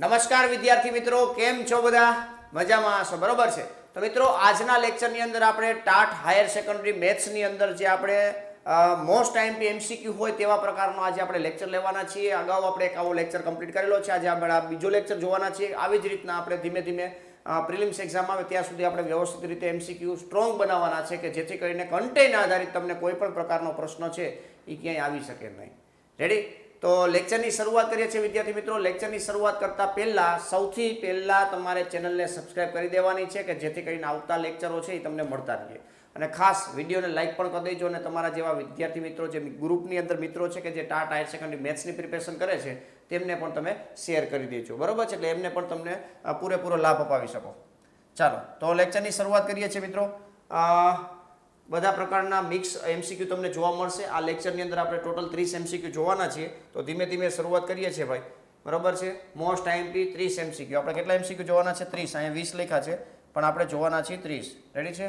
નમસ્કાર વિદ્યાર્થી મિત્રો, કેમ છો? બધા મજામાં હશો, બરોબર છે? તો મિત્રો, આજના લેક્ચરની અંદર આપણે ટાટ હાયર સેકન્ડરી મેથ્સની અંદર જે આપણે મોસ્ટ ટાઈમપી એમસીક્યુ હોય તેવા પ્રકારનો આજે આપણે લેક્ચર લેવાના છીએ. અગાઉ આપણે એક આવો લેક્ચર કમ્પ્લીટ કરેલો છે. આજે આપણે આ બીજો લેક્ચર જોવાના છીએ. આવી જ રીતના આપણે ધીમે ધીમે પ્રિલિમ્સ એક્ઝામ આવે ત્યાં સુધી આપણે વ્યવસ્થિત રીતે એમસીક્યુ સ્ટ્રોંગ બનાવવાના છે કે જેથી કરીને કન્ટેન્ટ આધારિત તમને કોઈ પણ પ્રકારનો પ્રશ્ન છે એ ક્યાંય આવી શકે નહીં. રેડી? તો લેક્ચરની શરૂઆત કરીએ છીએ વિદ્યાર્થી મિત્રો. લેક્ચરની શરૂઆત કરતા પહેલા સૌથી પહેલા તમારે ચેનલને સબસ્ક્રાઇબ કરી દેવાની છે કે જેથી કરીને આવતા લેક્ચરો છે એ તમને મળતા રહે. અને ખાસ વિડીયોને લાઇક પણ કરી દેજો અને તમારા જેવા વિદ્યાર્થી મિત્રો જે ગ્રુપની અંદર મિત્રો છે કે જે ટાટ હાયર સેકન્ડરી મેથ્સની પ્રિપેરેશન કરે છે તેમને પણ તમે શેર કરી દેજો, બરોબર છે? એટલે એમને પણ તમને પૂરેપૂરો લાભ અપાવી શકો. ચાલો, તો લેક્ચરની શરૂઆત કરીએ છીએ મિત્રો. બધા પ્રકારના મિક્સ એમસીક્યુ તમને જોવા મળશે. આ લેક્ચરની અંદર આપણે ટોટલ 30 એમસીક્યુ જોવાના છીએ. તો ધીમે ધીમે શરૂઆત કરીએ છીએ ભાઈ, બરોબર છે? Most IMP 30 MCQ. આપણે કેટલા એમસીક્યુ જોવાના છે? 30. અહીંયા 20 લખ્યા છે પણ આપણે જોવાના છીએ 30. રેડી છે?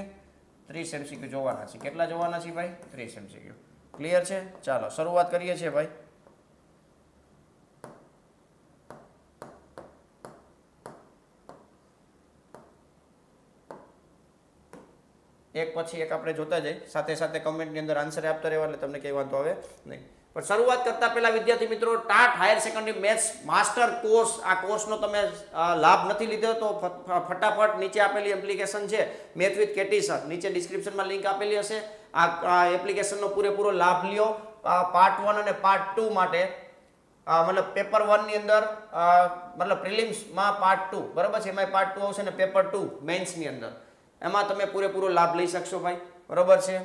30 એમસીક્યુ જોવાના છે. કેટલા જોવાના છે ભાઈ? 30 એમસીક્યુ. ક્લિયર છે? ચાલો શરૂઆત કરીએ છીએ ભાઈ. એક પછી એક આપણે જોતા જઈએ, સાથે સાથે કમેન્ટની અંદર આન્સર આપતા રહેવા એટલે તમને કંઈ વાંધો આવે નહીં. પણ શરૂઆત કરતા પહેલા વિદ્યાર્થી મિત્રો, TAT higher secondary maths master course, આ કોર્સનો તમે લાભ નથી લીધો તો ફટાફટ નીચે આપેલી એપ્લિકેશન છે મેથ વિથ કેટી સર, નીચે ડિસ્ક્રિપ્શનમાં લિંક આપેલી હશે. આ એપ્લિકેશનનો પૂરેપૂરો લાભ લ્યો. પાર્ટ 1 અને પાર્ટ 2 માટે મતલબ પેપર 1 ની અંદર મતલબ પ્રિલિમ્સમાં પાર્ટ 2, બરાબર છે? એમાં પાર્ટ 2 આવશે ને પેપર 2 મેન્સની અંદર, એમાં તમે પૂરેપૂરો લાભ લઈ શકશો ભાઈ, બરોબર છે?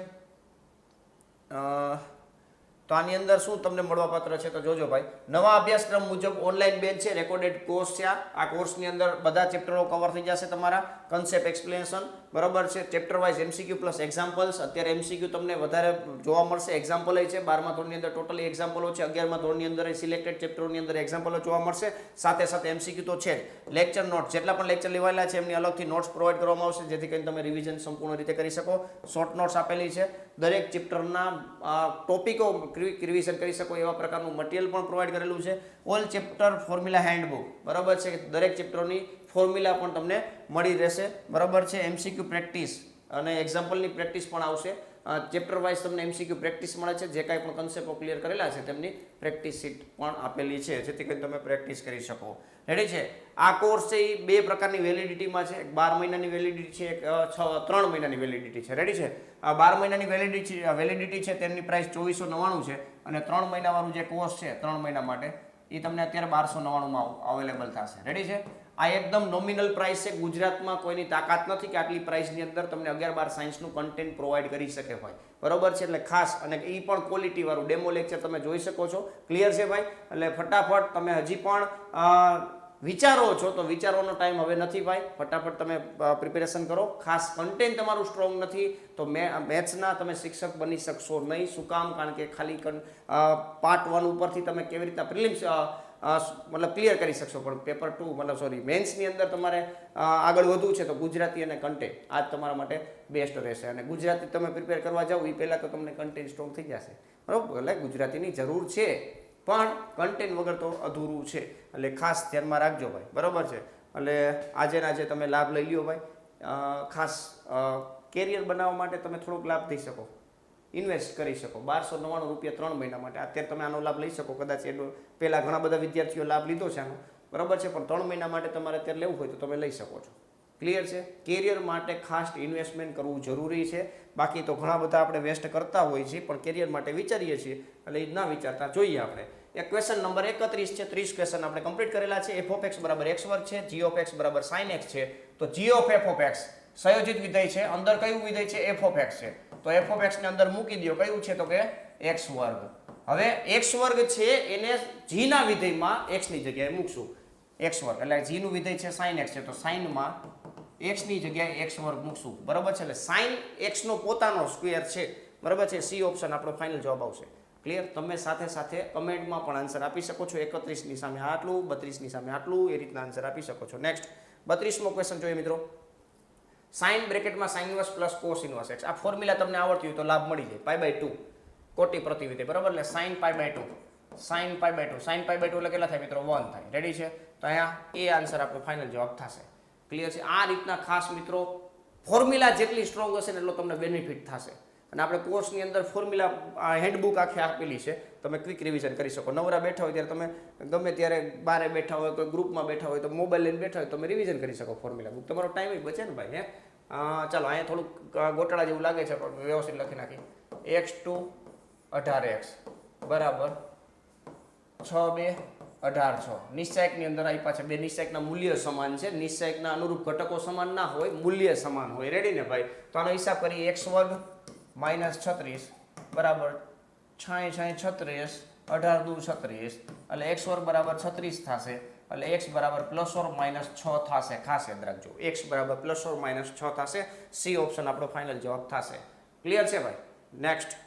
તો આની અંદર શું તમને મળવાપાત્ર છે તો જોજો ભાઈ. નવા અભ્યાસક્રમ મુજબ ઓનલાઈન બેચ છે, રેકોર્ડેડ કોર્સ છે. આ કોર્સની અંદર બધા ચેપ્ટરો કવર થઈ જશે તમારા, કન્સેપ્ટ એક્સપ્લેનેશન, બરોબર છે? Chapter wise MCQ plus examples. અત્યારે એમસીક્યુ તમને વધારે જોવા મળશે, એક્ઝામ્પલ છે. 12મા ધોરણની અંદર ટોટલી એક્ઝામ્પલો છે, 11મા ધોરણની અંદર સિલેક્ટેડ ચેપ્ટરોની અંદર એક્ઝામ્પલો જોવા મળશે. સાથે સાથે એમસીક્યુ તો છે જ. લેક્ચર નોટ, જેટલા પણ લેક્ચર લેવાયેલા છે એમની અલગથી નોટ્સ પ્રોવાઈડ કરવામાં આવશે જેથી કરીને તમે રિવિઝન સંપૂર્ણ રીતે કરી શકો. શોર્ટ નોટ્સ આપેલી છે. દરેક ચેપ્ટરના ટોપિકો રિવિઝન કરી શકો એવા પ્રકારનું મટીરિયલ પણ પ્રોવાઈડ કરેલું છે. ઓલ ચેપ્ટર ફોર્મ્યુલા હેન્ડબુક, બરાબર છે? દરેક ચેપ્ટરની ફોર્મ્યુલા પણ તમને મળી રહેશે, બરાબર છે? એમસીક્યુ પ્રેક્ટિસ અને એક્ઝામ્પલની પ્રેક્ટિસ પણ આવશે. ચેપ્ટર વાઇઝ તમને એમસીક્યુ પ્રેક્ટિસ મળે છે. જે કાંઈ પણ કન્સેપ્ટો ક્લિયર કરેલા છે તેમની પ્રેક્ટિસ શીટ પણ આપેલી છે જેથી કરીને તમે પ્રેક્ટિસ કરી શકો. રેડી છે? આ કોર્સ છે એ 2 પ્રકારની વેલિડિટીમાં છે. એક 12 મહિનાની વેલિડિટી છે, એક 3 મહિનાની વેલિડિટી છે. રેડી છે? આ 12 મહિનાની વેલિડિટી છે તેની પ્રાઇસ 2499 છે અને 3 મહિનાવાળું જે કોર્સ છે 3 મહિના માટે એ તમને અત્યારે 1299માં અવેલેબલ થશે. રેડી છે? આ એકદમ નોમિનલ પ્રાઇસ છે. ગુજરાતમાં કોઈની તાકાત નથી કે આટલી પ્રાઇસની અંદર તમને 11-12 સાયન્સનું કન્ટેન્ટ પ્રોવાઈડ કરી શકે ભાઈ, બરોબર છે? એટલે ખાસ, અને એ પણ ક્વોલિટી વાળું ડેમો લેક્ચર તમે જોઈ શકો છો. ક્લિયર છે ભાઈ? એટલે ફટાફટ તમે હજી પણ વિચારો છો તો વિચારવાનો ટાઈમ હવે નથી ભાઈ. ફટાફટ તમે પ્રિપેરેશન કરો. ખાસ કન્ટેન્ટ તમારું સ્ટ્રોંગ નથી તો મેથ્સના તમે શિક્ષક બની શકશો નહીં. શું કામ? કારણ કે ખાલી પાર્ટ 1 ઉપરથી તમે કેવી રીતના પ્રિલિમ્સ મતલબ ક્લિયર કરી શકશો, પણ પેપર 2 મતલબ સોરી મેન્સની અંદર તમારે આગળ વધવું છે તો ગુજરાતી અને કન્ટેન્ટ આ જ તમારા માટે બેસ્ટ રહેશે. અને ગુજરાતી તમે પ્રિપેર કરવા જાઓ એ પહેલાં તો તમને કન્ટેન્ટ સ્ટ્રોંગ થઈ જશે, બરાબર? એટલે ગુજરાતીની જરૂર છે પણ કન્ટેન્ટ વગર તો અધૂરું છે. એટલે ખાસ ધ્યાનમાં રાખજો ભાઈ, બરાબર છે? એટલે આજે ને આજે તમે લાભ લઈ લ્યો ભાઈ. ખાસ કેરિયર બનાવવા માટે તમે થોડોક લાભ થઈ શકો, ઇન્વેસ્ટ કરી શકો. 1299 રૂપિયા 3 મહિના માટે. અત્યારે તમે આનો લાભ લઈ શકો. કદાચ એનો પહેલાં ઘણા બધા વિદ્યાર્થીઓ લાભ લીધો છે આનો, બરાબર છે? પણ 3 મહિના માટે તમારે અત્યારે લેવું હોય તો તમે લઈ શકો છો. ક્લિયર છે? કેરિયર માટે ખાસ ઇન્વેસ્ટમેન્ટ કરવું જરૂરી છે. બાકી તો ઘણા બધા આપણે વેસ્ટ કરતા હોઈએ છીએ પણ કેરિયર માટે વિચારીએ છીએ એટલે એ ના વિચારતા જોઈએ આપણે. એક ક્વેશ્ચન નંબર 31 છે. 30 ક્વેશ્ચન આપણે કમ્પ્લીટ કરેલા છે. f (x) = x² છે, g (x) = sin x છે. તો g (f) સંયોજિત વિધેય છે. અંદર કયું વિધેય છે? f(x) છે. તો f(x) ને અંદર મૂકી દો. કયું છે? તો કે x². હવે x² છે એને g ના વિધેયમાં x ની જગ્યાએ મૂકશું. x² એટલે g નું વિધેય છે sin x છે તો sin માં x ની જગ્યાએ x² મૂકશું, બરાબર છે? એટલે sin x નો પોતાનો સ્ક્વેર છે, બરાબર છે? C ઓપ્શન આપણો ફાઇનલ જવાબ આવશે. ક્લિયર? તમે સાથે સાથે કમેન્ટમાં પણ આન્સર આપી શકો છો. 31 ની સામે આટલું, 32 ની સામે આટલું, એ રીતના આન્સર આપી શકો છો. નેક્સ્ટ 32મો ક્વેશ્ચન જોઈએ મિત્રો. સાઇન બ્રેકેટમાં sin inverse plus cos inverse x. આ ફોર્મ્યુલા તમને આવડતી હોય તો લાભ મળી જાય. π/2 કોટી પ્રતિવિધેય, બરાબર? એટલે sin π/2 sin π/2 sin π/2 એટલે કેટલા થાય મિત્રો? 1 થાય. રેડી છે? તો અહીંયા એ આન્સર આપણો ફાઇનલ જવાબ થશે. ક્લિયર છે? આ રીતના ખાસ મિત્રો ફોર્મ્યુલા જેટલી સ્ટ્રોંગ હશે ને એટલો તમને બેનિફિટ થશે. અને આપણે કોર્સની અંદર ફોર્મ્યુલા હેન્ડબુક આખી આપેલી છે, તમે ક્વિક રિવિઝન કરી શકો. નવરા બેઠા હોય ત્યારે તમે ગમે ત્યારે બારે બેઠા હોય, કોઈ ગ્રુપમાં બેઠા હોય તો મોબાઈલ લઈને બેઠા હોય તો તમે રિવિઝન કરી શકો ફોર્મ્યુલા બુક. તમારો ટાઈમ બચે ને ભાઈ. ચાલો અહીંયા થોડુંક ગોટાળા જેવું લાગે છે પણ વ્યવસ્થિત લખી નાખી. x2 18x બરાબર 6 2 18 6. નિશ્ચાયકની અંદર આપ્યા છે, બે નિશ્ચાયકના મૂલ્ય સમાન છે. નિશ્ચાયકના અનુરૂપ ઘટકો સમાન ના હોય, મૂલ્ય સમાન હોય. રેડી ને ભાઈ? તો આનો હિસાબ કરીએ. x વર્ગ માઇનસ 36 બરાબર 6 6 36 18 2 36 એટલે x વર્ગ બરાબર 36 થશે. એટલે x બરાબર પ્લસ ઓર માઇનસ 6 થશે. ખાસ યાદ રાખજો, x બરાબર પ્લસ ઓર માઇનસ 6 થશે. સી ઓપ્શન આપણો ફાઇનલ જવાબ થશે. ક્લિયર છે ભાઈ? નેક્સ્ટ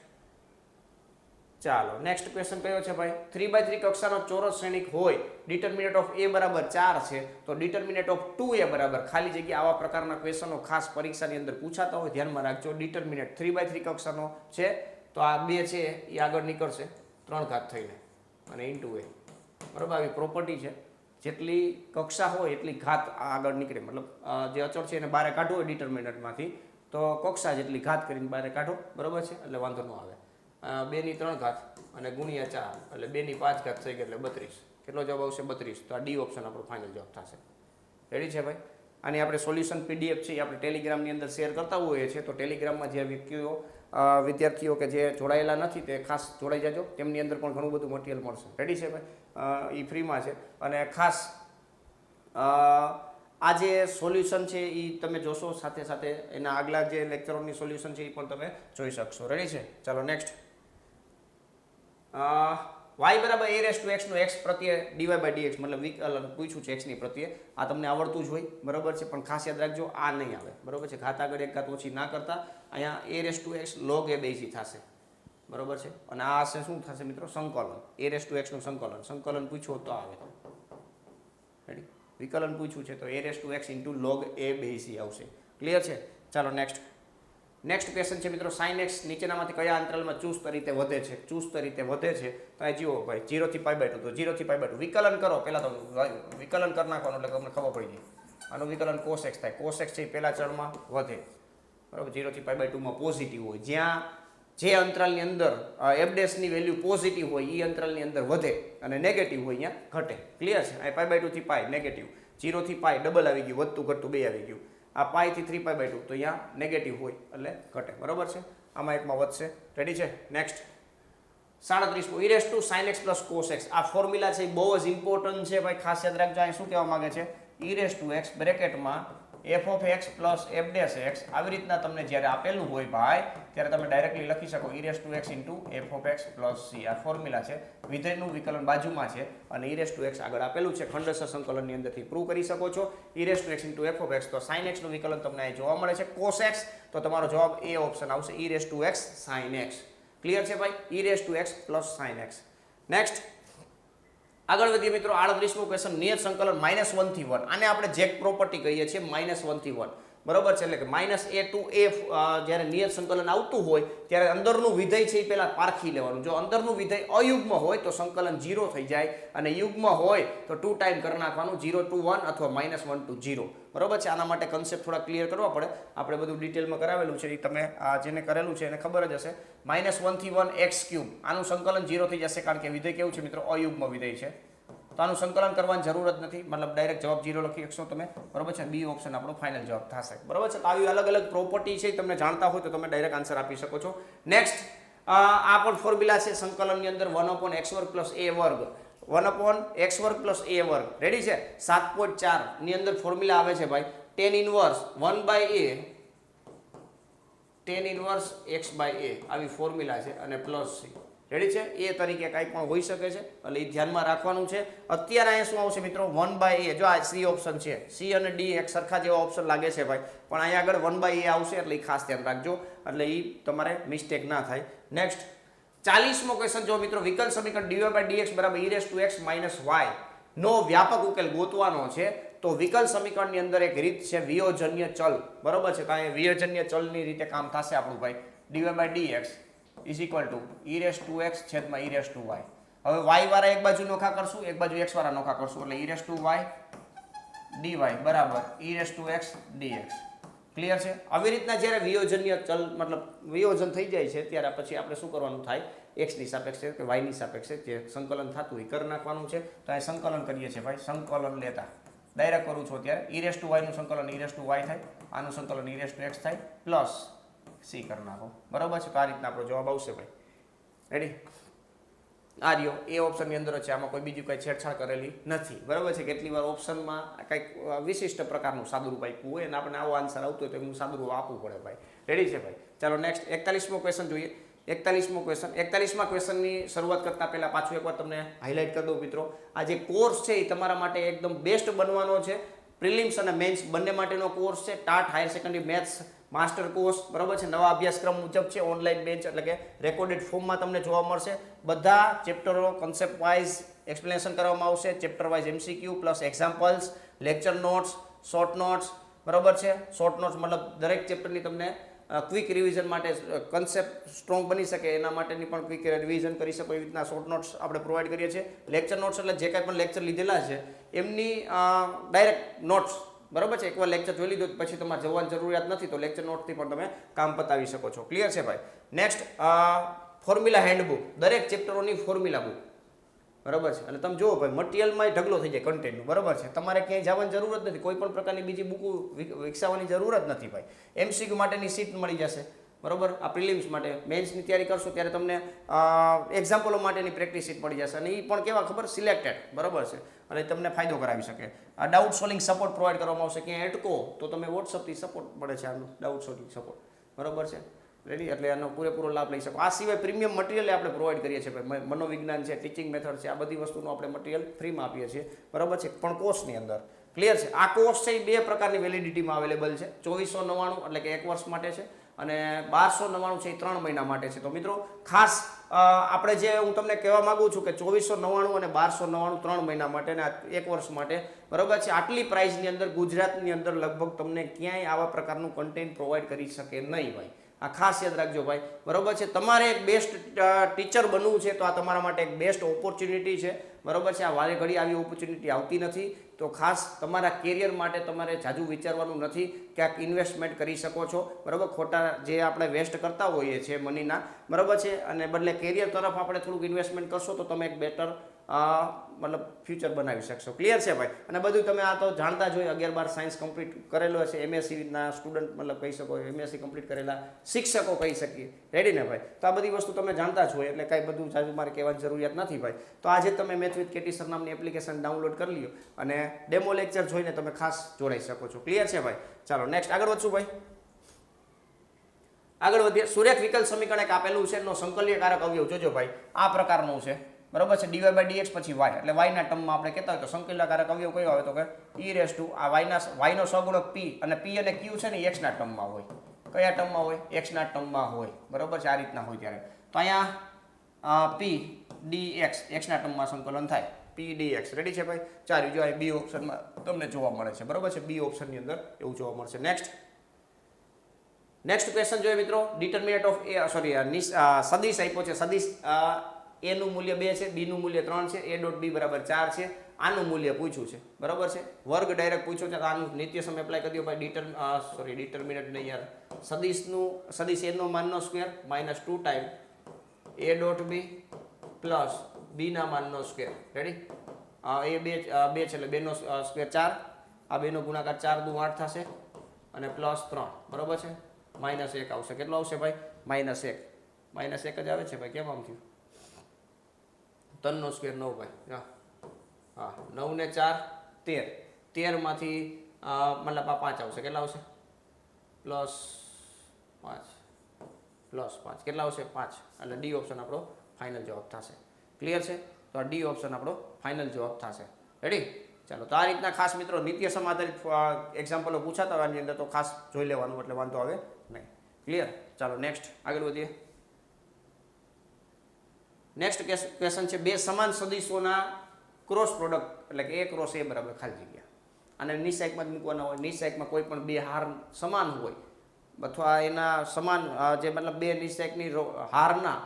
ચાલો નેક્સ્ટ ક્વેશ્ચન કયો છે ભાઈ? 3/3 કક્ષાનો ચોરસ શ્રેણિક હોય, ડિટર્મિનેટ ઓફ a બરાબર 4 છે, તો ડિટર્મિનેટ ઓફ 2a બરાબર ખાલી જગ્યા. આવા પ્રકારના ક્વેશ્ચનો ખાસ પરીક્ષાની અંદર પૂછાતા હોય, ધ્યાનમાં રાખજો. ડિટર્મિનેટ 3/3 કક્ષાનો છે તો આ 2 છે એ આગળ નીકળશે 3 ઘાત થઈને અને ઇન્ટુ a. બરાબર? આવી પ્રોપર્ટી છે, જેટલી કક્ષા હોય એટલી ઘાત આગળ નીકળે. મતલબ જે અચળ છે એને બહાર કાઢવો હોય ડિટર્મિનેટમાંથી તો કક્ષા જેટલી ઘાત કરીને બહાર કાઢો. બરાબર છે? એટલે વાંધો ન આવે. 2 ની 3 ઘાત અને ગુણ્યા 4 એટલે 2 ની 5 ઘાત થઈ ગઈ એટલે 32. કેટલો જવાબ આવશે? 32. તો આ ડી ઓપ્શન આપણો ફાઇનલ જવાબ થશે. રેડી છે ભાઈ? આની આપણે સોલ્યુશન પીડીએફ છે એ આપણે ટેલિગ્રામની અંદર શેર કરતા હોઈએ છીએ. તો ટેલિગ્રામમાં જે વિદ્યાર્થીઓ કે જે જોડાયેલા નથી તે ખાસ જોડાઈ જાજો. તેમની અંદર પણ ઘણું બધું મટીરિયલ મળશે. રેડી છે ભાઈ? એ ફ્રીમાં છે. અને ખાસ આ જે સોલ્યુશન છે એ તમે જોશો, સાથે સાથે એના આગલા જે લેક્ચરોની સોલ્યુશન છે એ પણ તમે જોઈ શકશો. રેડી છે? ચાલો નેક્સ્ટ. y બરાબર a રેસ ટુ x નો x પ્રત્યે dy બાય dx મતલબ વિકલન પૂછ્યું છે x ની પ્રત્યે. આ તમને આવડતું જ હોય. બરાબર છે? પણ ખાસ યાદ રાખજો આ નહીં આવે. બરાબર છે? ઘાત આગળ એક ઘાત ઓછી ના કરતા. અહીંયા a raise to x log a બેઝી થશે. બરાબર છે? અને આ હશે શું થશે મિત્રો? સંકલન. a રેસ ટુ x નું સંકલન. સંકલન પૂછ્યું તો આવે. રેડી? વિકલન પૂછ્યું છે તો a raise to x into log a બેઝી આવશે. ક્લિયર છે? ચાલો નેક્સ્ટ. નેક્સ્ટ ક્વેશ્ચન છે મિત્રો, sin x નીચેનામાંથી કયા અંતરાલમાં ચુસ્ત રીતે વધે છે? ચુસ્ત રીતે વધે છે તો અહીં જુઓ ભાઈ 0 થી π/2. તો 0 થી π/2 વિકલન કરો. પહેલાં તો વિકલન કરી નાખવાનું એટલે તમને ખબર પડી જાય. આનું વિકલન cos x થાય. cos x છે એ પહેલા ચળમાં વધે. બરાબર? 0 થી π/2 માં પોઝિટિવ હોય. જ્યાં જે અંતરાલની અંદર f' ની વેલ્યુ પોઝિટિવ હોય એ અંતરાલની અંદર વધે અને નેગેટિવ હોય અહીંયા ઘટે. ક્લિયર છે? અહીં π/2 થી π નેગેટિવ, 0 થી π ડબલ આવી ગયું, વધતું ઘટતું બે આવી ગયું. આ π થી 3π/2 તો અહીંયા નેગેટિવ હોય એટલે ઘટે. બરાબર છે? આમાં એકમાં વધશે. રેડી છે? Next 37 e raise to sin x plus cos x. આ ફોર્મ્યુલા છે એ બહુ જ ઇમ્પોર્ટન્ટ છે ભાઈ. ખાસ યાદ રાખજો. અહીં શું કહેવા માંગે છે? e race to x બ્રેકેટમાં f of x plus f' x. આવી રીતના તમને જ્યારે આપેલું હોય ભાઈ ત્યારે તમે ડાયરેક્ટલી લખી શકો e race to x into f of x plus c. આ ફોર્મ્યુલા છે. વિધેયનું વિકલન બાજુમાં છે અને e રેસ ટુ x આગળ આપેલું છે. ખંડેસર સંકલનની અંદરથી પ્રૂવ કરી શકો છો. e race to x into f of x. તો sin x નું વિકલન તમને અહીં જોવા મળે છે. cos x તો તમારો જવાબ એ ઓપ્શન આવશે, e race to x sin x. Clear છે ભાઈ? e race to x plus sin x. Next આગળ વધીએ મિત્રો. 38મો ક્વેશ્ચન, નિયત સંકલન -1 થી 1. આને આપણે જેક પ્રોપર્ટી કહીએ છીએ. -1 થી 1 બરોબર છે? એટલે કે -a ટુ a જ્યારે નિયત સંકલન આવતું હોય ત્યારે અંદરનું વિધેય છે એ પહેલા પારખી લેવાનું. જો અંદરનું વિધેય અયુગ્મ હોય તો સંકલન 0 થઈ જાય અને યુગ્મ હોય તો 2 ટાઈમ કરી નાખવાનું, 0 to 1 અથવા -1 to 0. બરોબર છે? આના માટે કન્સેપ્ટ થોડા ક્લિયર કરવા પડે. આપણે બધું ડિટેલમાં કરાવેલું છે. એ તમે જેને કરેલું છે એને ખબર જ હશે. -1 થી 1 x3. આનું સંકલન 0 થઈ જશે કારણ કે વિધેય કેવું છે મિત્રો? અયુગ્મ વિધેય છે. તો આનું સંકલન કરવાની જરૂર જ નથી. મતલબ ડાયરેક્ટ જવાબ 0 લખી શકશો તમે. બરોબર છે? બી ઓપ્શન આપણો ફાઇનલ જવાબ થશે. બરોબર છે? તો આવી અલગ અલગ પ્રોપર્ટી છે તમને જાણતા હોય તો તમે ડાયરેક્ટ આન્સર આપી શકો છો. નેક્સ્ટ આ પણ ફોર્મ્યુલા છે સંકલનની અંદર 1/x² + a². 1/x² + a². Ready છે? 7.4 ની અંદર ફોર્મ્યુલા આવે છે ભાઈ tan inverse 1/a tan inverse x/a. આવી ફોર્મ્યુલા છે અને પ્લસ c. રેડી છે? એ તરીકે કાંઈ પણ હોઈ શકે છે એટલે એ ધ્યાનમાં રાખવાનું છે. અત્યારે અહીંયા શું આવશે મિત્રો? 1/a. જો આ સી ઓપ્શન છે, સી અને ડી એક સરખા જેવા ઓપ્શન લાગે છે ભાઈ, પણ અહીંયા આગળ 1/a આવશે એટલે એ ખાસ ધ્યાન રાખજો એટલે એ તમારે મિસ્ટેક ના થાય. નેક્સ્ટ 40મો ક્વેશ્ચન જો મિત્રો, વિકલ સમીકરણ dy/dx બરાબર e race to x minus y નો વ્યાપક ઉકેલ ગોતવાનો છે. તો વિકલ સમીકરણની અંદર એક રીત છે વિયોજન્ય ચલ. બરોબર છે? તો અહીંયા વિયોજન્ય ચલની રીતે કામ થશે આપણું ભાઈ. dy/dx is equal to e race to x છેદમાં e રેસ ટુ y. હવે y વાળા એક બાજુ નોખા કરશું, એક બાજુ x વાળા નોખા કરશું એટલે e raise to y dy બરાબર e race to x dx. Clear છે? આવી રીતના જ્યારે વિયોજનીય ચલ મતલબ વિયોજન થઈ જાય છે ત્યારે પછી આપણે શું કરવાનું થાય, x ની સાપેક્ષે કે y ની સાપેક્ષે જે સંકલન થતું હોય કરી નાખવાનું છે. તો આ સંકલન કરીએ છીએ ભાઈ, સંકલન લેતા ડાયરેક્ટ કરું છું અત્યારે e રેસ ટુ y નું સંકલન e રેસ ટુ y થાય, આનું સંકલન e રેસ ટુ x થાય પ્લસ c કરી નાખો. બરોબર છે? તો આ રીતના આપણો જવાબ આવશે ભાઈ. રેડી? આ રહ્યો એ ઓપ્શનની અંદર છે, આમાં કોઈ બીજું કંઈ છેડછાડ કરેલી નથી. બરાબર છે? કેટલી વાર ઓપ્શનમાં કંઈક વિશિષ્ટ પ્રકારનું સાદુરૂપ આપ્યું હોય અને આપણે આવો આન્સર આવતો હોય તો એનું સાદુરૂપ આપવું પડે ભાઈ. રેડી છે ભાઈ? ચાલો નેક્સ્ટ 41મો ક્વેશ્ચન જોઈએ. 41મો ક્વેશ્ચન. 41મા ક્વેશ્ચનની શરૂઆત કરતા પહેલા પાછું એકવાર તમને હાઇલાઇટ કરી દઉં મિત્રો, આ જે કોર્સ છે એ તમારા માટે એકદમ બેસ્ટ બનવાનો છે. પ્રિલિમ્સ અને મેન્સ બંને માટેનો કોર્સ છે. TAT higher secondary maths master course. બરાબર છે? નવા અભ્યાસક્રમ મુજબ છે. ઓનલાઈન બેન્ચ એટલે કે રેકોર્ડેડ ફોર્મમાં તમને જોવા મળશે. બધા ચેપ્ટરો કોન્સેપ્ટ વાઇઝ એક્સપ્લેનેશન કરવામાં આવશે. Chapter wise MCQ plus examples, lecture notes, short notes. બરાબર છે? શોર્ટ નોટ્સ મતલબ દરેક ચેપ્ટરની તમને ક્વિક રિવિઝન માટે કન્સેપ્ટ સ્ટ્રોંગ બની શકે એના માટેની પણ ક્વિક રિવિઝન કરી શકો એવી રીતના શોર્ટ નોટ્સ આપણે પ્રોવાઈડ કરીએ છીએ. લેક્ચર નોટ્સ એટલે જે કાંઈ પણ લેક્ચર લીધેલા છે એમની ડાયરેક્ટ નોટ્સ. બરાબર છે? એકવાર લેક્ચર જોઈ લીધો પછી તમારે જવાની જરૂરિયાત નથી, તો લેક્ચર નોટથી પણ તમે કામ પતાવી શકો છો. ક્લિયર છે ભાઈ? નેક્સ્ટ ફોર્મ્યુલા હેન્ડબુક, દરેક ચેપ્ટરોની ફોર્મ્યુલા બુક. બરાબર છે? અને તમે જુઓ ભાઈ મટીરિયલમાં ઢગલો થઈ જાય કન્ટેન્ટનું. બરાબર છે? તમારે ક્યાંય જવાની જરૂર જ નથી, કોઈ પણ પ્રકારની બીજી બુકો વિકસાવવાની જરૂર જ નથી ભાઈ. MCQ માટેની સીટ મળી જશે. બરાબર? આ પ્રિલિમ્સ માટે મેન્સની તૈયારી કરશો ત્યારે તમને એક્ઝામ્પલો માટેની પ્રેક્ટિસ સીટ મળી જશે અને એ પણ કેવા ખબર, સિલેક્ટેડ. બરાબર છે? અને તમને ફાયદો કરાવી શકે. આ ડાઉટ સોલ્વિંગ સપોર્ટ પ્રોવાઈડ કરવામાં આવશે. ક્યાંય અટકો તો તમે વોટ્સઅપથી સપોર્ટ મળે છે આનો ડાઉટ સોલ્વિંગ સપોર્ટ. બરાબર છે? રેડી? એટલે આનો પૂરેપૂરો લાભ લઈ શકો. આ સિવાય પ્રીમિયમ મટીરિયલ આપણે પ્રોવાઈડ કરીએ છીએ ભાઈ. મનોવિજ્ઞાન છે, ટીચિંગ મેથડ છે, આ બધી વસ્તુનું આપણે મટીરિયલ ફ્રીમાં આપીએ છીએ. બરાબર છે? પણ કોર્સની અંદર. ક્લિયર છે? આ કોર્સ છે એ બે પ્રકારની વેલિડિટીમાં અવેલેબલ છે. 2499 એટલે કે 1 વર્ષ માટે છે અને 1299 છે એ 3 મહિના માટે છે. તો મિત્રો ખાસ આપણે જે હું તમને કહેવા માંગુ છું કે 2499 અને 1299 3 મહિના માટે અને 1 વર્ષ માટે. બરાબર છે? આટલી પ્રાઇસની અંદર ગુજરાતની અંદર લગભગ તમને ક્યાંય આવા પ્રકારનું કન્ટેન્ટ પ્રોવાઈડ કરી શકે નહીં ભાઈ. આ ખાસ યાદ રાખજો ભાઈ. બરાબર છે? તમારે એક બેસ્ટ ટીચર બનવું છે તો આ તમારા માટે એક બેસ્ટ ઓપોર્ચ્યુનિટી છે. બરાબર છે? આ વારે ઘડી આવી ઓપોર્ચ્યુનિટી આવતી નથી. તો ખાસ તમારા કેરિયર માટે તમારે જાજુ વિચારવાનું નથી, ક્યાંક ઇન્વેસ્ટમેન્ટ કરી શકો છો. બરાબર? ખોટા જે આપણે વેસ્ટ કરતા હોઈએ છીએ મનીના. બરાબર છે? અને બદલે કેરિયર તરફ આપણે થોડુંક ઇન્વેસ્ટમેન્ટ કરશો તો તમે એક બેટર મતલબ ફ્યુચર બનાવી શકશો. ક્લિયર છે ભાઈ? અને બધું તમે આ તો જાણતા જ હોય. 11-12 સાયન્સ કમ્પ્લીટ કરેલો હશે, MSc ના સ્ટુડન્ટ મતલબ કહી શકો, MSc કમ્પ્લીટ કરેલા શિક્ષકો કહી શકીએ. રેડી ને ભાઈ? તો આ બધી વસ્તુ તમે જાણતા જ હોય એટલે કાંઈ બધું જાજુ મારે કહેવાની જરૂરિયાત નથી ભાઈ. તો આજે તમે મેથ વિથ કેટી સર નામની એપ્લિકેશન ડાઉનલોડ કરી લ્યો અને ડેમો લેક્ચર જોઈને તમે ખાસ જોડાઈ શકો છો. ક્લિયર છે ભાઈ? ચાલો નેક્સ્ટ આગળ વધશું ભાઈ. આગળ વધીએ. સુરેખ વિકલ સમીકરણ એક આપેલું છે એનો સંકલ્યકારક અવયવ જોજો ભાઈ આ પ્રકારનું છે. બરાબર છે? dy/dx પછી y એટલે y ના ટર્મમાં આપણે કહેતા હોય તો સંકલ્યકારક અવયવ કયો આવે તો કે e રેસ ટુ આ y નો સહગુણક p અને p અને q છે ને x ના ટર્મમાં હોય. કયા ટર્મમાં હોય? x ના ટર્મમાં હોય. બરાબર છે? આ રીતના હોય ત્યારે તો અહીંયા p dx x ના ટર્મમાં સંકલન થાય p dx. રેડી છે ભાઈ? ચાલ્યું જો b ઓપ્શનમાં તમને જોવા મળે છે. બરાબર છે? b ઓપ્શનની અંદર એવું જોવા મળશે. નેક્સ્ટ ક્વેશ્ચન જોઈએ મિત્રો. ડિટર્મિનન્ટ ઓફ સદિશ આપ્યો છે. સદિશ a નું મૂલ્ય 2 છે, b નું મૂલ્ય 3 છે, a ડોટ b બરાબર 4 છે. આનું મૂલ્ય પૂછ્યું છે. બરાબર છે? વર્ગ ડાયરેક્ટ પૂછ્યો છે તો આનું નિત્ય સમ એપ્લાય કરી દો ભાઈ. ડિટર્મિનન્ટ નહીં યાર, સદિશ a નો માનનો square -2 time a dot b plus b ના માનનો સ્ક્વેર. રેડી? a 2 છે એટલે 2 નો સ્ક્વેર 4, આ 2 નો ગુણાકાર 4 દુ 8 થશે અને પ્લસ 3. બરાબર છે? -1 આવશે. કેટલો આવશે ભાઈ? -1. -1 જ આવે છે ભાઈ. કેમ આમ થયું? 3 નો સ્ક્વેર 9 ભાઈ. હા 9 ને 4 13. 13 માંથી મતલબ આ 5 આવશે. કેટલા આવશે? +5 કેટલા આવશે? 5. એટલે ડી ઓપ્શન આપણો ફાઇનલ જવાબ થશે. ક્લિયર છે? તો આ ડી ઓપ્શન આપણો ફાઇનલ જવાબ થશે. રેડી? ચાલો તો આ રીતના ખાસ મિત્રો નિત્ય સમ આધારિત એક્ઝામ્પલો પૂછાતા હોય આની અંદર તો ખાસ જોઈ લેવાનું એટલે વાંધો આવે નહીં. ક્લિયર? ચાલો નેક્સ્ટ આગળ વધીએ. નેક્સ્ટ ક્વેશ્ચન છે બે સમાન સદિશોના ક્રોસ પ્રોડક્ટ એટલે કે a ક્રોસ a બરાબર ખાલી જગ્યા. અને નિશાયકમાં જ મૂકવાના હોય. નિશાયકમાં કોઈ પણ બે હાર સમાન હોય અથવા એના સમાન જે મતલબ બે નિશાયકની હારના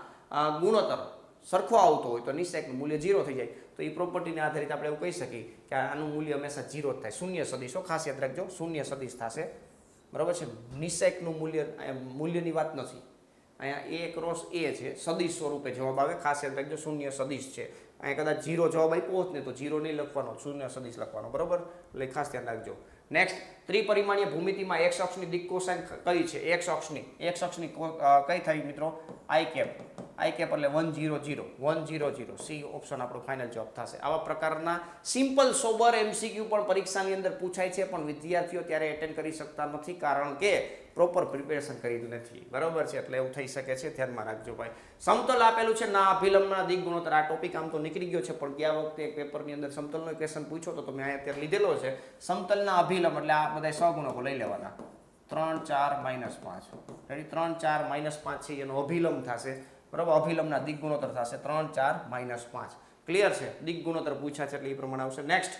ગુણોત્તર સરખો આવતો હોય તો નિશ્ચયકનું મૂલ્ય 0 થઈ જાય. તો એ પ્રોપર્ટીને આધારિત આપણે એવું કહી શકીએ કે આનું મૂલ્ય હંમેશા 0 જ થાય. શૂન્ય સદીશો ખાસ યાદ રાખજો, શૂન્ય સદીશ થશે. બરાબર છે. નિશ્ચયકનું મૂલ્યની વાત નથી. અહીંયા A ક્રોસ A છે, સદીશ સ્વરૂપે જવાબ આવે. ખાસ યાદ રાખજો, શૂન્ય સદીશ છે. અહીંયા કદાચ 0 જવાબ આપ્યો હોત ને તો 0 નહીં લખવાનો, શૂન્ય સદીશ લખવાનો. બરાબર, એટલે ખાસ ધ્યાન રાખજો. નેક્સ્ટ, ત્રિપરિમાણીય ભૂમિતિમાં એક્સ અક્ષની દિક કોસાઇન કઈ છે? એક્સ અક્ષની કઈ થાય મિત્રો? આઈ કેપ એટલે 100 100. સી ઓપ્શન આપણો ફાઇનલ જવાબ થશે. આવા પ્રકારના સિમ્પલ સોબર MCQ પણ પરીક્ષાની અંદર પૂછાય છે, પણ વિદ્યાર્થીઓ ત્યારે એટેન્ડ કરી શકતા નથી કારણ કે પ્રોપર પ્રિપેરેશન કરેલું નથી. બરાબર છે, એટલે એવું થઈ શકે છે. ધ્યાનમાં રાખજો ભાઈ. સમતલ આપેલું છે ના અભિલંબના દિક ગુણોત્તર. આ ટોપિક આમ તો નીકળી ગયો છે, પણ ગયા વખતે એક પેપરની અંદર સમતલનો ક્વેશ્ચન પૂછ્યો તો તમે અહીંયા અત્યારે લીધેલો છે. સમતલના અભિલંબ એટલે આ બધા સહગુણકો લઈ લેવાના. 3 4 -5 રેડી. 3 4 -5 છે એનો અભિલંબ થશે. બરાબર, અભિલંબના દિક ગુણોત્તર થશે 3 4 -5. ક્લિયર છે? દિક ગુણોત્તર પૂછ્યા છે એટલે એ પ્રમાણે આવશે. નેક્સ્ટ,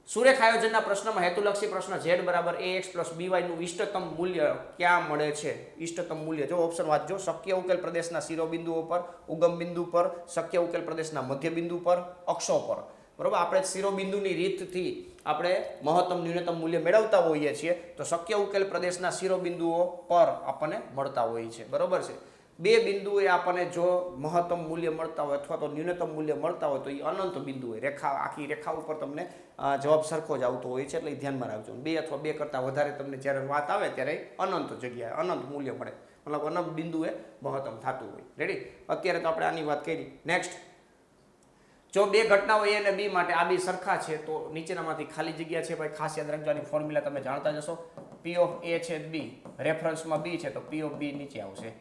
સુરેખ આયોજનના પ્રશ્નમાં હેતુલક્ષી પ્રશ્ન z બરાબર ax + by નું ઇષ્ટતમ મૂલ્ય ક્યાં મળે છે? ઇષ્ટતમ મૂલ્ય જો ઓપ્શન વાંચજો. શક્ય ઉકેલ પ્રદેશના શિરોબિંદુઓ પર, ઉગમ બિંદુ પર, શક્ય ઉકેલ પ્રદેશના મધ્ય બિંદુ પર, અક્ષો પર. બરાબર, આપણે શિરોબિંદુની રીતથી આપણે મહત્તમ ન્યૂનતમ મૂલ્ય મેળવતા હોઈએ છીએ, તો શક્ય ઉકેલ પ્રદેશના શિરોબિંદુઓ પર આપણને મળતા હોય છે. બરાબર છે. બે બિંદુએ આપણને જો મહત્તમ મૂલ્ય મળતા હોય અથવા તો ન્યૂનતમ મૂલ્ય મળતા હોય તો એ અનંત બિંદુએ આખી રેખા ઉપર તમને જવાબ સરખો જ આવતો હોય છે, એટલે ધ્યાનમાં રાખજો. 2 અથવા 2 કરતાં વધારે તમને જ્યારે વાત આવે ત્યારે અનંત જગ્યાએ અનંત મૂલ્ય મળે, મતલબ અનંત બિંદુએ મહત્તમ થતું હોય. રેડી? અત્યારે તો આપણે આની વાત કરી. નેક્સ્ટ, જો બે ઘટનાઓ A અને B માટે આ બે સરખા છે તો નીચેનામાંથી ખાલી જગ્યા છે ભાઈ. ખાસ યાદ રાખજો, આની ફોર્મ્યુલા તમે જાણતા જશો. P of A છેદ B, રેફરન્સમાં B છે તો P of B નીચે આવશે.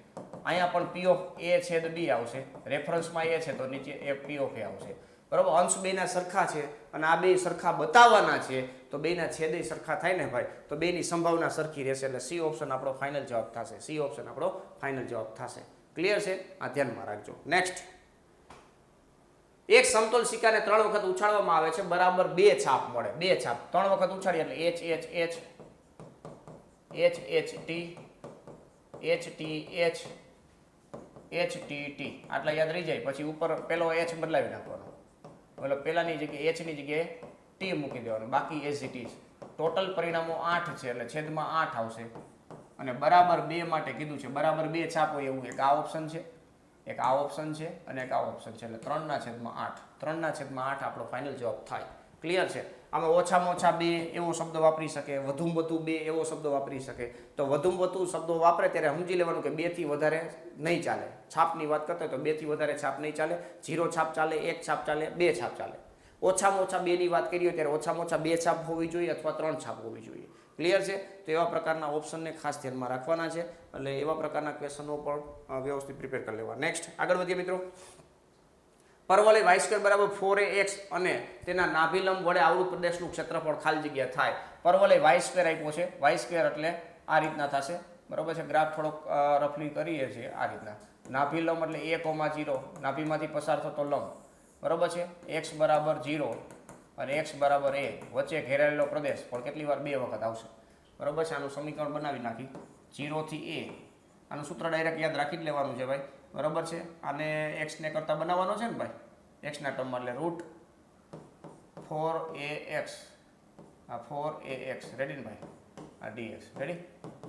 અહીંયા પણ P of A છેદ B આવશે, રેફરન્સમાં A છે તો નીચે P of A આવશે. બરાબર, અંશ બેના સરખા છે અને આ બે સરખા બતાવવાના છે તો બેના છેદે સરખા થાય ને ભાઈ, તો બેની સંભાવના સરખી રહેશે. એટલે C ઓપ્શન આપણો ફાઇનલ જવાબ થશે. C ઓપ્શન આપણો ફાઇનલ જવાબ થશે. ક્લિયર છે? આ ધ્યાનમાં રાખજો. નેક્સ્ટ, એક સમતોલ સિક્કાને 3 વખત ઉછાળવામાં આવે છે, બરાબર 2 છાપ મળે. 2 છાપ 3 વખત ઉછાળીએ એટલે H H H H T H T H H T T આટલા યાદ રહી જાય. પછી ઉપર પેલો H બદલાવી નાખવાનો, એટલે પેલાની જગ્યાએ H ની જગ્યાએ T મૂકી દેવાનું, બાકી એઝ ઇટ ઇઝ. ટોટલ પરિણામો 8 છે એટલે છેદમાં 8 આવશે. અને બરાબર 2 માટે કીધું છે, બરાબર 2 છાપ હોય એવું એક આ ઓપ્શન છે, એક આ ઓપ્શન છે અને એક આ ઓપ્શન છે, એટલે 3/8. 3/8 આપણો ફાઇનલ જવાબ થાય. ક્લિયર છે? આમાં ઓછામાં ઓછા 2 એવો શબ્દ વાપરી શકે, વધુમાં વધુ 2 એવો શબ્દ વાપરી શકે. તો વધુમાં વધુ શબ્દો વાપરે ત્યારે સમજી લેવાનું કે 2 થી વધારે નહીં ચાલે. છાપની વાત કરતા હોય તો 2 થી વધારે છાપ નહીં ચાલે. 0 છાપ ચાલે, 1 છાપ ચાલે, 2 છાપ ચાલે. ઓછામાં ઓછા 2 ની વાત કરી હોય ત્યારે ઓછામાં ઓછા 2 છાપ હોવી જોઈએ અથવા 3 છાપ હોવી જોઈએ. ક્લિયર છે? તો એવા પ્રકારના ઓપ્શનને ખાસ ધ્યાનમાં રાખવાના છે, એટલે એવા પ્રકારના ક્વેશ્ચનો પણ વ્યવસ્થિત પ્રિપેર કરી લેવા. નેક્સ્ટ, આગળ વધીએ મિત્રો. પરવલય y² બરાબર 4ax અને તેના નાભિલંબ વડે આવૃત પ્રદેશનું ક્ષેત્રફળ ખાલી જગ્યા થાય. પરવલય y² આપ્યો છે, y² એટલે આ રીતના થશે. બરાબર છે? ગ્રાફ થોડોક રફલી કરીએ છીએ આ રીતના. નાભિલંબ એટલે a,0, નાભીમાંથી પસાર થતો લંબ. બરાબર છે? x બરાબર 0 અને x બરાબર a, વચ્ચે ઘેરાયેલો પ્રદેશ પણ કેટલી વાર 2 વખત આવશે. બરાબર છે? આનું સમીકરણ બનાવી નાખી 0 થી a. આનું સૂત્ર ડાયરેક્ટ યાદ રાખી જ લેવાનું છે ભાઈ. બરાબર છે? આને x ને કરતા બનાવવાનો છે ને ભાઈ, x ના ટર્મમાં, એટલે √4ax, આ 4ax રેડી ને ભાઈ, આ dx રેડી.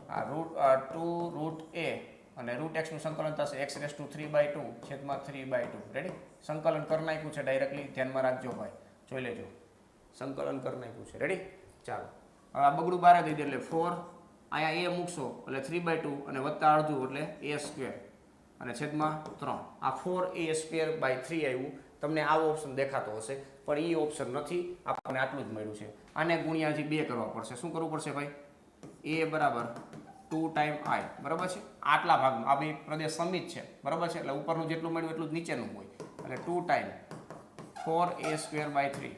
આ √2 √a અને √x નું સંકલન થશે x⁵3/2 છેદમાં 3/2 રેડી. સંકલન કરી નાખ્યું છે ડાયરેક્ટલી, ધ્યાનમાં રાખજો ભાઈ, જોઈ લેજો. સંકલન કરી નાખ્યું છે. રેડી? ચાલો, હવે આ બગડું બહાર દઈ દે એટલે 4, અહીંયા a મૂકશો એટલે 3/2 અને વત્તા અડધું એટલે a² અને છેદમાં 3. આ 4a²/3 આવ્યું. તમને આવો ઓપ્શન દેખાતો હશે, પણ એ ઓપ્શન નથી, આપણને આટલું જ મળ્યું છે. આને ગુણ્યા હજી 2 કરવા પડશે. શું કરવું પડશે ભાઈ? a બરાબર 2 ટાઈમ i. બરાબર છે? આટલા ભાગમાં આ બે પ્રદેશ સમિત છે. બરાબર છે? એટલે ઉપરનું જેટલું મળ્યું એટલું જ નીચેનું હોય, એટલે 2 ટાઈમ 4a²/3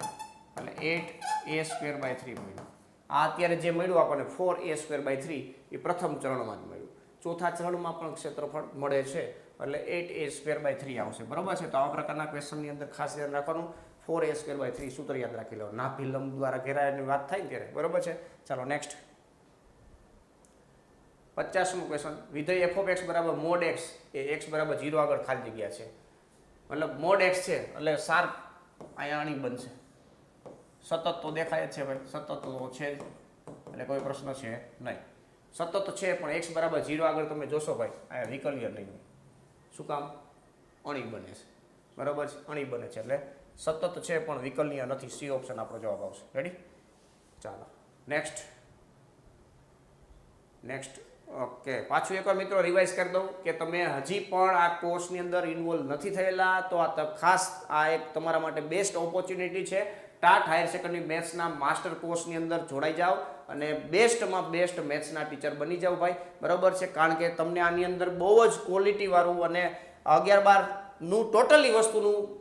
એટલે 8a²/3 મળ્યું. આ અત્યારે જે મળ્યું આપણને 4a²/3 એ પ્રથમ ચરણમાં જ મળ્યું. ચોથા ચરણમાં પણ ક્ષેત્રફળ મળે છે એટલે 8a²/3 આવશે. બરાબર છે? તો આવા પ્રકારના ક્વેશ્ચનની અંદર ખાસ ધ્યાન રાખવાનું. 4a²/3 સૂત્ર યાદ રાખી લો. નાભિલંબ દ્વારા ઘેરાયાની વાત થાય ને ત્યારે. બરાબર છે? ચાલો નેક્સ્ટ, 50મો ક્વેશ્ચન. વિધેય f(x) બરાબર mod x એ x બરાબર 0 આગળ ખાલી જગ્યા છે. મતલબ મોડ એક્સ છે એટલે શાર્પ અહીંયા આની બનશે. સતત તો દેખાય જ છે ભાઈ, સતત તો છે જ, એટલે કોઈ પ્રશ્ન છે નહીં. સતત છે પણ એક્સ બરાબર 0 આગળ તમે જોશો ભાઈ અહીંયા વિકલ્ય નહીં હોય. શું કામ? અણી બને છે, બરાબર છે, અણી બને છે એટલે સતત છે પણ વિકલ્ય નથી. સી ઓપ્શન આપણો જવાબ આવશે. રેડી? ચાલો નેક્સ્ટ. ઓકે, પાછું એકવાર મિત્રો રિવાઇઝ કરી દઉં કે તમે હજી પણ આ કોર્સની અંદર ઇન્વોલ્વ નથી થયેલા તો ખાસ આ એક તમારા માટે બેસ્ટ ઓપોર્ચ્યુનિટી છે. ટાટ હાયર સેકન્ડરી મેથ્સના માસ્ટર કોર્સની અંદર જોડાઈ જાઓ અને બેસ્ટમાં બેસ્ટ મેથ્સના ટીચર બની જાઓ ભાઈ, બરાબર છે. કારણ કે તમને આની અંદર બહુ જ ક્વોલિટીવાળું અને 11-12નું ટોટલી વસ્તુનું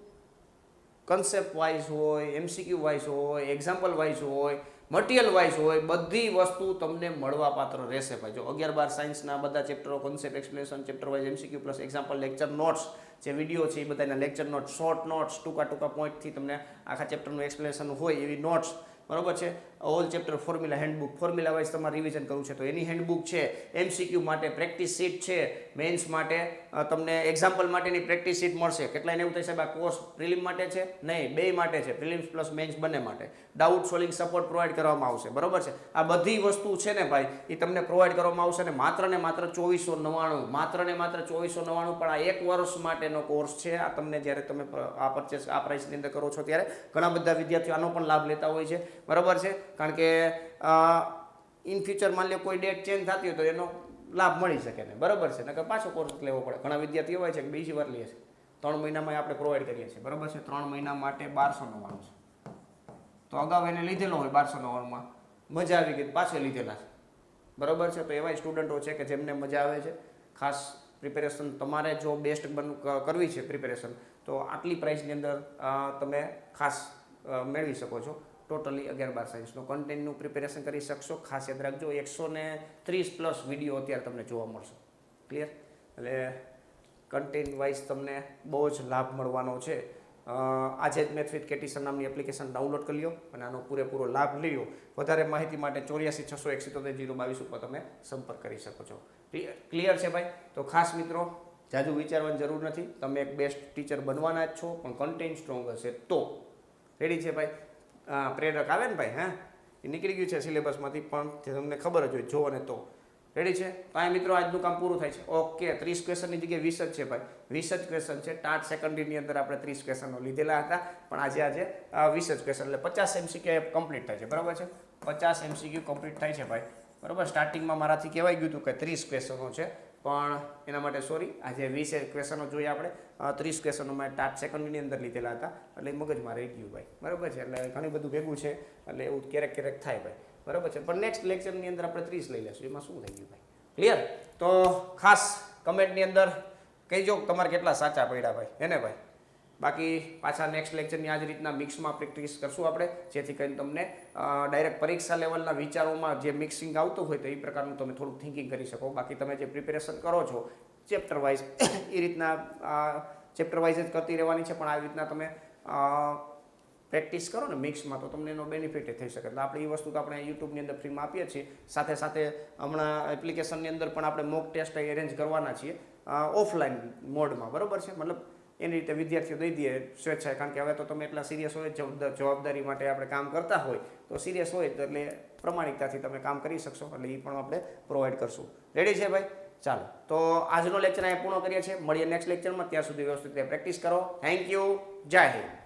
કન્સેપ્ટ વાઇઝ હોય, એમસીક્યુ વાઇઝ હોય, એક્ઝામ્પલ વાઇઝ હોય, મટીરિયલ વાઇઝ હોય, બધી વસ્તુ તમને મળવાપાત્ર રહેશે ભાઈ. જો 11-12 સાયન્સના બધા ચેપ્ટરો, concept, explanation, chapter wise MCQ plus example, lecture notes જે વિડીયો છે એ બધાના લેક્ચર નોટ્સ, શોર્ટ નોટ્સ, ટૂંકા પોઈન્ટથી તમને આખા ચેપ્ટરનું એક્સપ્લેનેશન હોય એવી નોટ્સ, બરાબર છે. All chapter formula handbook, formula wise તમારે રિવિઝન કરવું છે તો એની હેન્ડબુક છે. એમસીક્યુ માટે પ્રેક્ટિસ શીટ છે. મેન્સ માટે તમને એક્ઝામ્પલ માટેની પ્રેક્ટિસ શીટ મળશે. કેટલાયને એવું થાય સાહેબ આ કોર્સ પ્રિલિમ માટે છે? નહીં, બે માટે છે, પ્રિલિમ્સ પ્લસ મેન્સ બંને માટે. ડાઉટ સોલ્વિંગ સપોર્ટ પ્રોવાઈડ કરવામાં આવશે, બરાબર છે. આ બધી વસ્તુ છે ને ભાઈ એ તમને પ્રોવાઈડ કરવામાં આવશે ને માત્ર ને માત્ર 2499, માત્ર ને માત્ર 2499. પણ આ 1 વર્ષ માટેનો કોર્સ છે. આ તમને જ્યારે તમે આ પરચેસ આ પ્રાઇસની અંદર કરો છો ત્યારે ઘણા બધા વિદ્યાર્થીઓ આનો પણ લાભ લેતા હોય છે, બરાબર છે. કારણ કે ઇન ફ્યુચર માની લો કોઈ ડેટ ચેન્જ થતી હોય તો એનો લાભ મળી શકે ને, બરાબર છે. નકર પાછો કોર્સ લેવો પડે. ઘણા વિદ્યાર્થીઓ હોય છે કે બીજી વાર લે છે. 3 મહિનામાં આપણે પ્રોવાઈડ કરીએ છીએ, બરાબર છે. 3 મહિના માટે 1299 છે. તો અગાઉ એને લીધેલો હોય 1299માં, મજા આવી ગઈ પાછો લીધેલા છે, બરાબર છે. તો એવા સ્ટુડન્ટો છે કે જેમને મજા આવે છે. ખાસ પ્રિપેરેશન તમારે જો બેસ્ટ કરવી છે પ્રિપેરેશન તો આટલી પ્રાઇસની અંદર તમે ખાસ મેળવી શકો છો. ટોટલી 11-12 સાયન્સનું કન્ટેન્ટનું પ્રિપેરેશન કરી શકશો. ખાસ યાદ રાખજો 130+ વિડીયો અત્યારે તમને જોવા મળશે. ક્લિયર? એટલે કન્ટેન્ટ વાઇઝ તમને બહુ જ લાભ મળવાનો છે. આજે જ મેથ્સ વિથ કેટી સર નામની એપ્લિકેશન ડાઉનલોડ કરી લો અને આનો પૂરેપૂરો લાભ લ્યો. વધારે માહિતી માટે 84 671 022 ઉપર તમે સંપર્ક કરી શકો છો. ક્લિયર છે ભાઈ? તો ખાસ મિત્રો જાજુ વિચારવાની જરૂર નથી. તમે એક બેસ્ટ ટીચર બનવાના જ છો, પણ કન્ટેન્ટ સ્ટ્રોંગ હશે તો. રેડી છે ભાઈ? પ્રેરક આવે ને ભાઈ, હા એ નીકળી ગયું છે સિલેબસમાંથી પણ તમને ખબર જ હોય જો અને તો. રેડી છે? તો આ મિત્રો આજનું કામ પૂરું થાય છે. ઓકે, 30 ક્વેશ્ચનની જગ્યાએ 20 જ છે ભાઈ, 20 જ ક્વેશ્ચન છે. ટાટ સેકન્ડરીની અંદર આપણે 30 ક્વેશ્ચનો લીધેલા હતા પણ આજે 20 જ ક્વેશ્ચન એટલે 50 MCQ કમ્પ્લીટ થાય છે, બરાબર છે. 50 MCQ કમ્પ્લીટ થાય છે ભાઈ, બરાબર. સ્ટાર્ટિંગમાં મારાથી કહેવાય ગયું હતું કે 30 ક્વેશ્ચનો છે પણ એના માટે સોરી, આજે 20 ક્વેશ્ચનો જોઈએ આપણે. 30 ક્વેશ્ચનો મેં ટાટ સેકન્ડની અંદર લીધેલા હતા એટલે મગજમાં રહી ગયું ભાઈ, બરાબર છે. એટલે ઘણી બધું ભેગું છે એટલે એવું ક્યારેક થાય ભાઈ, બરાબર છે. પણ નેક્સ્ટ લેક્ચરની અંદર આપણે 30 લઈ લેશું, એમાં શું થઈ ગયું ભાઈ? ક્લિયર? તો ખાસ કમેન્ટની અંદર કહીજો તમારે કેટલા સાચા પડ્યા ભાઈ, હે ને ભાઈ? બાકી પાછા નેક્સ્ટ લેક્ચરની આ જ રીતના મિક્સમાં પ્રેક્ટિસ કરશું આપણે, જેથી કરીને તમને ડાયરેક્ટ પરીક્ષા લેવલના વિચારોમાં જે મિક્સિંગ આવતું હોય તો એ પ્રકારનું તમે થોડુંક થિંકિંગ કરી શકો. બાકી તમે જે પ્રિપેરેશન કરો છો ચેપ્ટર વાઇઝ એ રીતના ચેપ્ટર વાઇઝ જ કરતી રહેવાની છે. પણ આવી રીતના તમે પ્રેક્ટિસ કરો ને મિક્સમાં તો તમને એનો બેનિફિટ થઈ શકે. એટલે આપણે એ વસ્તુ તો આપણે યુટ્યુબની અંદર ફ્રીમાં આપીએ છીએ. સાથે સાથે હમણાં એપ્લિકેશનની અંદર પણ આપણે મોક ટેસ્ટ એરેન્જ કરવાના છીએ ઓફલાઈન મોડમાં, બરાબર છે. મતલબ એની રીતે વિદ્યાર્થીઓ દઈ દે સ્વેચ્છાએ. કારણ કે હવે તો તમે એટલા સિરિયસ હોય, જવાબદારી માટે આપણે કામ કરતા હોય તો સિરિયસ હોય તો એટલે પ્રમાણિકતાથી તમે કામ કરી શકશો. એટલે એ પણ આપણે પ્રોવાઈડ કરશું. રેડી છે ભાઈ? ચાલો, તો આજનો લેક્ચર અહીંયા પૂર્ણ કરીએ છીએ. મળીએ નેક્સ્ટ લેક્ચરમાં. ત્યાં સુધી વ્યવસ્થિત પ્રેક્ટિસ કરો. Thank you. જય હિન્દ.